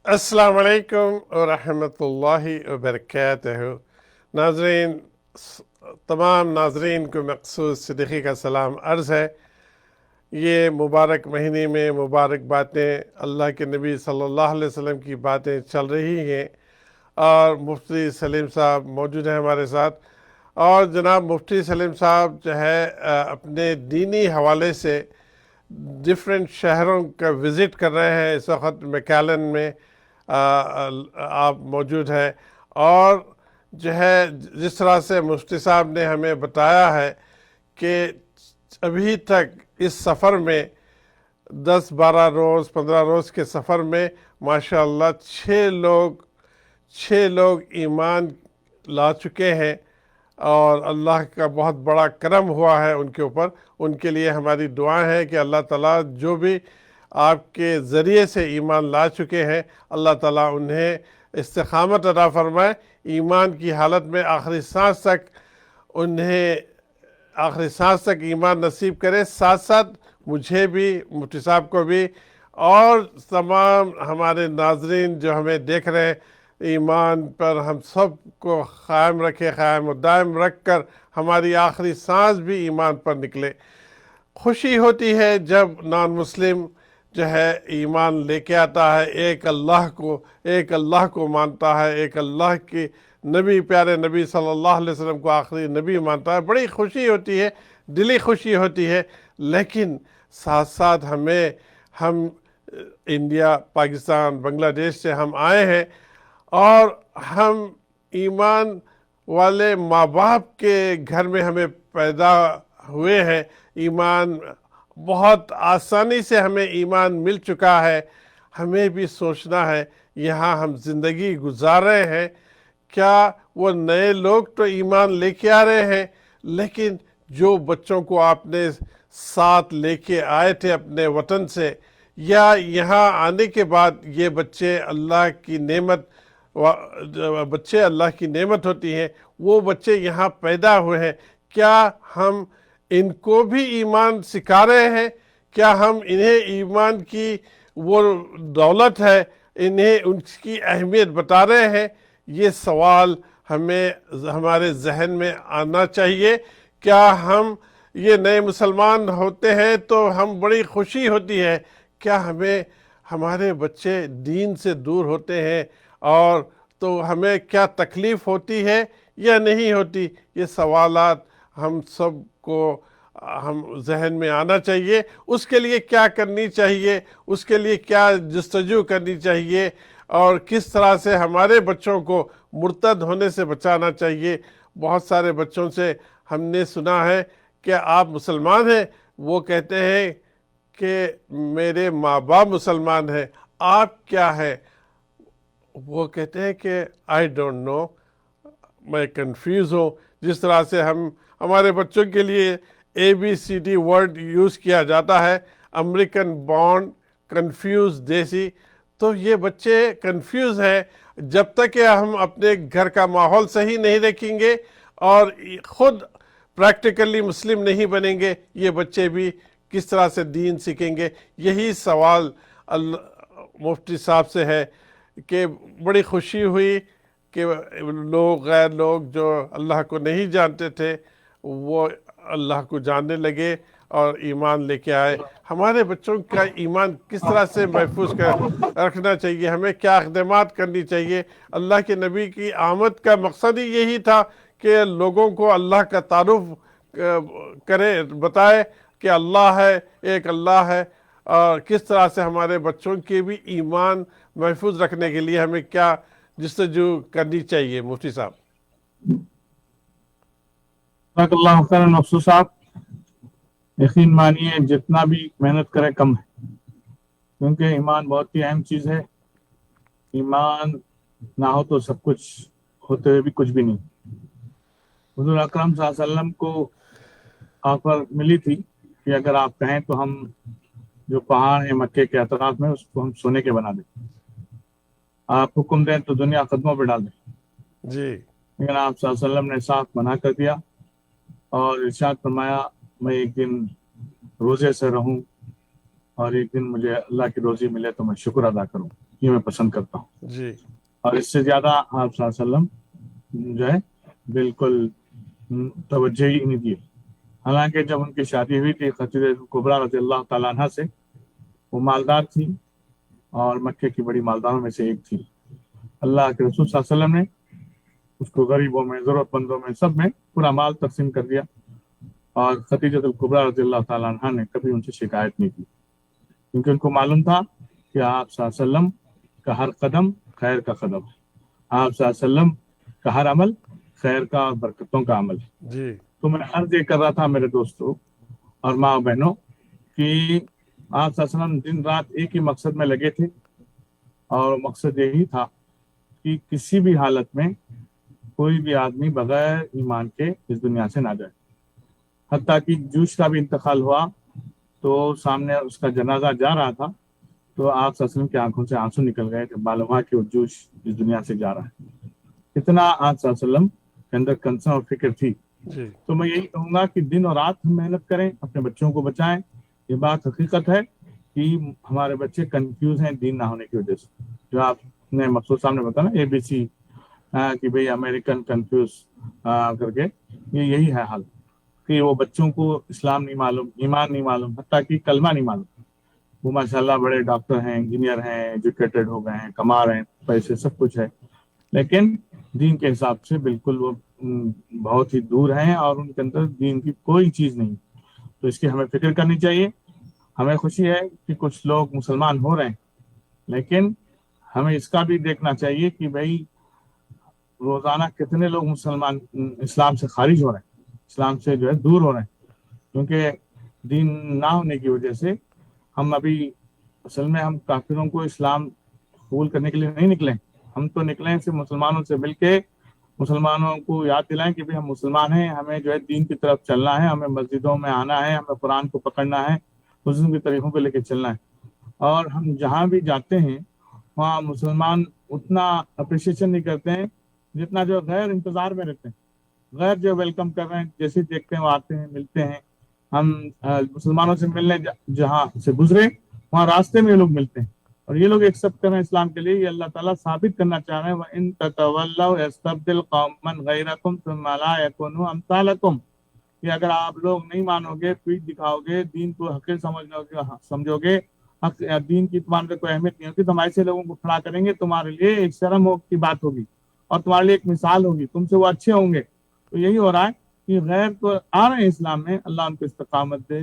السلام علیکم ورحمۃ اللہ وبرکاتہ۔ ناظرین، تمام ناظرین کو مخصوص صدیقی کا سلام عرض ہے۔ یہ مبارک مہینے میں مبارک باتیں، اللہ کے نبی صلی اللہ علیہ وسلم کی باتیں چل رہی ہیں، اور مفتی سلیم صاحب موجود ہیں ہمارے ساتھ۔ اور جناب مفتی سلیم صاحب جو ہے اپنے دینی حوالے سے ڈفرینٹ شہروں کا وزٹ کر رہے ہیں۔ اس وقت میکالن میں آپ موجود ہیں، اور جو ہے جس طرح سے مفتی صاحب نے ہمیں بتایا ہے کہ ابھی تک اس سفر میں 10 12 روز 15 روز کے سفر میں ماشاءاللہ 6 لوگ ایمان لا چکے ہیں، اور اللہ کا بہت بڑا کرم ہوا ہے ان کے اوپر۔ ان کے لیے ہماری دعا ہے کہ اللہ تعالیٰ جو بھی آپ کے ذریعے سے ایمان لا چکے ہیں، اللہ تعالیٰ انہیں استقامت عطا فرمائے، ایمان کی حالت میں آخری سانس تک ایمان نصیب کرے۔ ساتھ ساتھ مجھے بھی، مفتی صاحب کو بھی، اور تمام ہمارے ناظرین جو ہمیں دیکھ رہے ہیں، ایمان پر ہم سب کو قائم رکھے، قائم و دائم رکھ کر ہماری آخری سانس بھی ایمان پر نکلے۔ خوشی ہوتی ہے جب نان مسلم جو ہے ایمان لے کے آتا ہے، ایک اللہ کو مانتا ہے، ایک اللہ کے نبی، پیارے نبی صلی اللہ علیہ وسلم کو آخری نبی مانتا ہے۔ بڑی خوشی ہوتی ہے، دلی خوشی ہوتی ہے۔ لیکن ساتھ ساتھ ہم انڈیا، پاکستان، بنگلہ دیش سے ہم آئے ہیں، اور ہم ایمان والے ماں باپ کے گھر میں ہمیں پیدا ہوئے ہیں۔ ایمان بہت آسانی سے ہمیں ایمان مل چکا ہے۔ ہمیں بھی سوچنا ہے، یہاں ہم زندگی گزار رہے ہیں، کیا وہ نئے لوگ تو ایمان لے کے آ رہے ہیں، لیکن جو بچوں کو آپ نے ساتھ لے کے آئے تھے اپنے وطن سے، یا یہاں آنے کے بعد یہ بچے اللہ کی نعمت ہوتی ہیں، وہ بچے یہاں پیدا ہوئے ہیں، کیا ہم ان کو بھی ایمان سکھا رہے ہیں؟ کیا ہم انہیں ایمان کی وہ دولت ہے، انہیں ان کی اہمیت بتا رہے ہیں؟ یہ سوال ہمارے ذہن میں آنا چاہیے۔ کیا ہم یہ نئے مسلمان ہوتے ہیں تو ہم بڑی خوشی ہوتی ہے، کیا ہمارے بچے دین سے دور ہوتے ہیں اور تو ہمیں کیا تکلیف ہوتی ہے یا نہیں ہوتی؟ یہ سوالات ہم سب کو ذہن میں آنا چاہیے۔ اس کے لیے کیا کرنی چاہیے، اس کے لیے کیا جستجو کرنی چاہیے، اور کس طرح سے ہمارے بچوں کو مرتد ہونے سے بچانا چاہیے۔ بہت سارے بچوں سے ہم نے سنا ہے کہ آپ مسلمان ہیں، وہ کہتے ہیں کہ میرے ماں باپ مسلمان ہیں، آپ کیا ہیں؟ وہ کہتے ہیں کہ آئی ڈونٹ نو، میں کنفیوز ہوں۔ جس طرح سے ہمارے بچوں کے لیے ABCD ورڈ یوز کیا جاتا ہے، امریکن بورن کنفیوز دیسی، تو یہ بچے کنفیوز ہیں۔ جب تک کہ ہم اپنے گھر کا ماحول صحیح نہیں رکھیں گے اور خود پریکٹیکلی مسلم نہیں بنیں گے، یہ بچے بھی کس طرح سے دین سیکھیں گے؟ یہی سوال مفتی صاحب سے ہے، کہ بڑی خوشی ہوئی کہ غیر لوگ جو اللہ کو نہیں جانتے تھے، وہ اللہ کو جاننے لگے اور ایمان لے کے آئے۔ ہمارے بچوں کا ایمان کس طرح سے محفوظ رکھنا چاہیے، ہمیں کیا اقدامات کرنی چاہیے؟ اللہ کے نبی کی آمد کا مقصد ہی یہی تھا کہ لوگوں کو اللہ کا تعارف بتائے کہ اللہ ہے، ایک اللہ ہے۔ اور کس طرح سے ہمارے بچوں کے بھی ایمان محفوظ رکھنے کے لیے ہمیں کیا جستجو کرنی چاہیے؟ مفتی صاحب۔ جزاک اللہ خیر مخصوص صاحب، یقین مانیے جتنا بھی محنت کرے کم ہے، کیونکہ ایمان بہت ہی اہم چیز ہے۔ ایمان نہ ہو تو سب کچھ ہوتے ہوئے بھی کچھ بھی نہیں۔ حضور اکرم صلی اللہ علیہ وسلم کو آفر ملی تھی کہ اگر آپ کہیں تو ہم جو پہاڑ ہیں مکے کے اطراف میں، اس کو ہم سونے کے بنا دیں، آپ حکم دیں تو دنیا قدموں پہ ڈال دیں۔ جی۔ لیکن آپ صلی اللہ علیہ وسلم نے صاف منع کر دیا اور ارشاد فرمایا، میں ایک دن روزے سے رہوں اور ایک دن مجھے اللہ کی روزی ملے تو میں شکر ادا کروں۔ یہ میں پسند کرتا ہوں. جی اور اس سے زیادہ آپ صلی اللہ علیہ وسلم جو ہے بالکل توجہ ہی نہیں دی. حالانکہ جب ان کی شادی ہوئی تھی خدیجہ کبریٰ رضی اللہ تعالیٰ عنہ سے، وہ مالدار تھی اور مکے کی بڑی مالداروں میں سے ایک تھی. اللہ کے رسول صلی اللہ علیہ وسلم نے اس کو غریبوں میں، ضرورت مندوں میں، سب میں پورا مال تقسیم کر دیا. اور خدیجہ کبریٰ رضی اللہ تعالیٰ عنہ نے کبھی ان سے شکایت نہیں کی، کیونکہ ان کو معلوم تھا کہ آپ صلی اللہ علیہ وسلم کا ہر قدم خیر کا قدم ہے. آپ صلی اللہ علیہ وسلم کا ہر عمل خیر کا اور برکتوں کا عمل ہے. جی تو میں عرض یہ کر رہا تھا میرے دوستوں اور ماں بہنوں کہ آپ صلی اللہ علیہ وسلم دن رات ایک ہی مقصد میں لگے تھے، اور مقصد یہی تھا کہ کسی بھی حالت میں کوئی بھی آدمی بغیر ایمان کے اس دنیا سے نہ جائے. حتیٰ کہ جوش کا بھی انتقال ہوا تو سامنے اس کا جنازہ جا رہا تھا تو آپ صلی اللہ علیہ وسلم کی آنکھوں سے آنسو نکل گئے کہ معلوم ہوا کہ وہ جوش اس دنیا سے جا رہا ہے. اتنا آپ صلی اللہ علیہ وسلم کے اندر کنسرن اور فکر تھی. جی تو میں یہی کہوں گا کہ دن اور رات ہم محنت کریں، اپنے بچوں کو بچائیں. یہ بات حقیقت ہے کہ ہمارے بچے کنفیوز ہیں دین نہ ہونے کی وجہ سے. جو آپ نے مقصود صاحب نے بتایا نا ABC کہ بھئی امریکن کنفیوز کر کے، یہی ہے حال کہ وہ بچوں کو اسلام نہیں معلوم، ایمان نہیں معلوم، حتیٰ کہ کلمہ نہیں معلوم. وہ ماشاءاللہ بڑے ڈاکٹر ہیں، انجینئر ہیں، ایجوکیٹڈ ہو گئے ہیں، کما رہے ہیں، پیسے سب کچھ ہے، لیکن دین کے حساب سے بالکل وہ بہت ہی دور ہیں اور ان کے اندر دین کی کوئی چیز نہیں. تو اس کی ہمیں فکر کرنی چاہیے. ہمیں خوشی ہے کہ کچھ لوگ مسلمان ہو رہے ہیں، لیکن ہمیں اس کا بھی دیکھنا چاہیے کہ بھائی روزانہ کتنے لوگ مسلمان اسلام سے خارج ہو رہے ہیں، اسلام سے جو ہے دور ہو رہے ہیں. کیونکہ دین نہ ہونے کی وجہ سے ہم ابھی اصل میں ہم کافروں کو اسلام قبول کرنے کے لیے نہیں نکلے. ہم تو نکلے ہیں صرف مسلمانوں سے مل کے مسلمانوں کو یاد دلائیں کہ بھی ہم مسلمان ہیں، ہمیں جو ہے دین کی طرف چلنا ہے، ہمیں مسجدوں میں آنا ہے، ہمیں قرآن کو پکڑنا ہے، مسلم کے طریقوں کو لے کے چلنا ہے. اور ہم جہاں بھی جاتے ہیں وہاں مسلمان اتنا اپریشیشن نہیں کرتے ہیں جتنا جو غیر انتظار میں رہتے ہیں. غیر جو ویلکم کر رہے ہیں، جیسے دیکھتے ہیں وہ آتے ہیں، ملتے ہیں. ہم مسلمانوں سے ملنے جہاں سے گزرے وہاں راستے میں یہ لوگ ملتے ہیں اور یہ لوگ ایکسپٹ کر رہے ہیں اسلام کے لیے. یہ اللہ تعالیٰ ثابت کرنا چاہ رہے ہیں وَإِن تَتَوَلَّوْا يَسْتَبْدِلْ قَوْمًا غَيْرَكُمْ ثُمَّ لَا يَكُونُوا أَمْثَالَكُمْ. کہ اگر آپ لوگ نہیں مانو گے، پیٹ دکھاؤ گے، دین کو حقیر سمجھو گے، دین کی تمہارے لیے کوئی اہمیت نہیں ہوگی، تو ہم ایسے لوگوں کو کھڑا کریں گے، تمہارے لیے ایک شرم کی بات ہوگی اور تمہارے لیے ایک مثال ہوگی، تم سے وہ اچھے ہوں گے. تو یہی ہو رہا ہے کہ غیر تو آ رہے ہیں اسلام میں، اللہ ان کو استقامت دے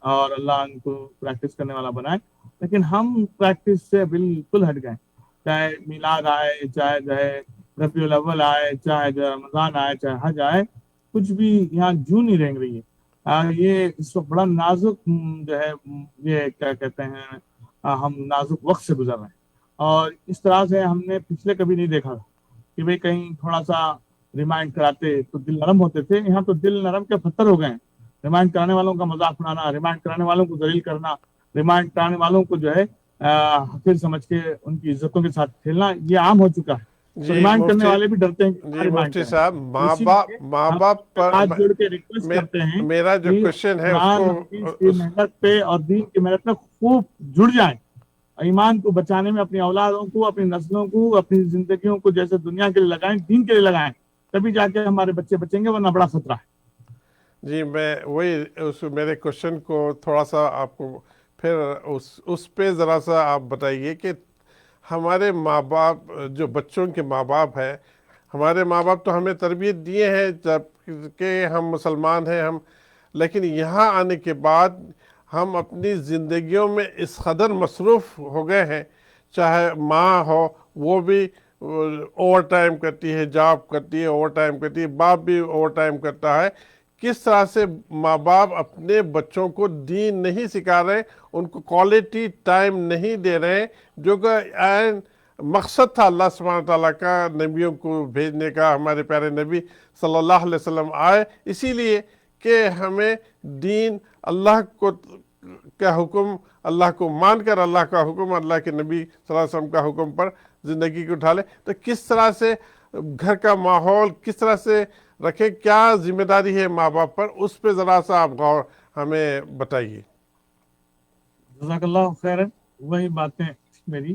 اور اللہ ان کو پریکٹس کرنے والا بنائے، لیکن ہم پریکٹس سے بالکل ہٹ گئے. چاہے میلاد آئے، چاہے جو ہے ربیع الاول آئے، چاہے جو رمضان آئے، چاہے حج آئے، کچھ بھی یہاں جو نہیں رنگ رہی ہے. یہ اس وقت بڑا نازک جو ہے، یہ کیا کہتے ہیں، ہم نازک وقت سے گزر رہے ہیں. اور اس طرح سے ہم نے پچھلے کبھی نہیں دیکھا کہ بھئی کہیں تھوڑا سا ریمائنڈ کراتے تو دل نرم ہوتے تھے. یہاں تو دل نرم کے پتھر ہو گئے ہیں. ریمائنڈ کرانے والوں کا مذاق اڑانا، ریمائنڈ کرانے والوں کو ذلیل کرنا، ریمائنڈ کرانے والوں کو جو ہے حقیر سمجھ کے ان کی عزتوں کے ساتھ کھیلنا، یہ عام ہو چکا ہے. تو جی ریمائنڈ کرنے مفتی والے بھی ڈرتے ہیں کہ جی ریمائنڈ مفتی کریں. صاحب، اسی لیے ماں ہم باپ پر ہاتھ جوڑ کے ریکویسٹ کرتے ہیں میرا جو کہ کوشچن ہے اس قرآن کو حدیث کی محنت پہ اور دین کی محنت میں خوب جڑ جائیں. ایمان کو بچانے میں اپنی اولادوں کو، اپنی نسلوں کو، اپنی زندگیوں کو جیسے دنیا کے لیے لگائیں، دین کے لیے لگائیں، تبھی جا کے ہمارے بچے بچیں گے، ورنہ بڑا خطرہ ہے. جی میں وہی میرے کوشچن کو تھوڑا سا آپ کو پھر اس پہ ذرا سا آپ بتائیے کہ ہمارے ماں باپ جو بچوں کے ماں باپ ہیں، ہمارے ماں باپ تو ہمیں تربیت دیے ہیں جب کہ ہم مسلمان ہیں، لیکن یہاں آنے کے بعد ہم اپنی زندگیوں میں اس قدر مصروف ہو گئے ہیں. چاہے ماں ہو وہ بھی اوور ٹائم کرتی ہے، جاب کرتی ہے، اوور ٹائم کرتی ہے، باپ بھی اوور ٹائم کرتا ہے. کس طرح سے ماں باپ اپنے بچوں کو دین نہیں سکھا رہے، ان کو کوالٹی ٹائم نہیں دے رہے، جو کہ مقصد تھا اللہ سبحانہ تعالیٰ کا نبیوں کو بھیجنے کا. ہمارے پیارے نبی صلی اللہ علیہ وسلم آئے اسی لیے کہ ہمیں دین، اللہ کا حکم، اللہ کو مان کر اللہ کا حکم، اللہ کے نبی صلی اللہ علیہ وسلم کا حکم پر زندگی کو اٹھا لے. تو کس طرح سے گھر کا ماحول کس طرح سے رکھیں، کیا ذمہ داری ہے ماں باپ پر، اس پہ ذرا سا آپ غور ہمیں بتائیے. جزاک اللہ خیر. وہی باتیں میری